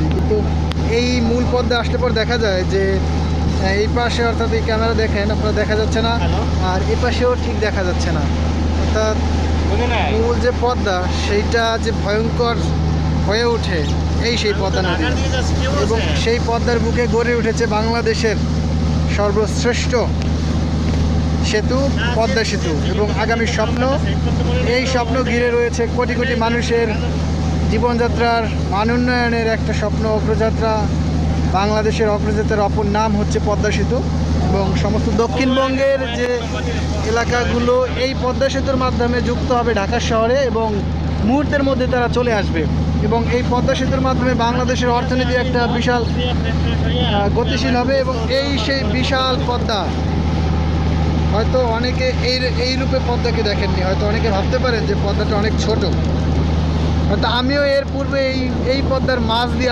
নদী। কিন্তু এই মূল পদ্মা আসলে পর দেখা যায় যে এই পাশে, অর্থাৎ এই ক্যামেরা দেখেন আপনারা, দেখা যাচ্ছে না, আর এই পাশেও ঠিক দেখা যাচ্ছে না। অর্থাৎ মূল যে পদ্মা সেইটা যে ভয়ঙ্কর হয়ে ওঠে এই সেই পদ্মা নদী, এবং সেই পদ্মার বুকে গড়ে উঠেছে বাংলাদেশের সর্বশ্রেষ্ঠ সেতু পদ্মা সেতু। এবং আগামী স্বপ্ন, এই স্বপ্ন ঘিরে রয়েছে কোটি কোটি মানুষের জীবনযাত্রার মান উন্নয়নের একটা স্বপ্ন, অগ্রযাত্রা। বাংলাদেশের অগ্রযাত্রার অপর নাম হচ্ছে পদ্মা সেতু, এবং সমস্ত দক্ষিণবঙ্গের যে এলাকাগুলো এই পদ্মা সেতুর মাধ্যমে যুক্ত হবে ঢাকা শহরে, এবং মুহূর্তের মধ্যে তারা চলে আসবে। এবং এই পদ্মা সেতুর মাধ্যমে বাংলাদেশের অর্থনীতি একটা বিশাল গতিশীল হবে। এবং এই সেই বিশাল পদ্মা, হয়তো অনেকে এই রূপে পদ্মাকে দেখেননি, হয়তো অনেকে ভাবতে পারেন যে পদ্মাটা অনেক ছোট। হয়তো আমিও এর পূর্বে এই পদ্মার মাছ দিয়ে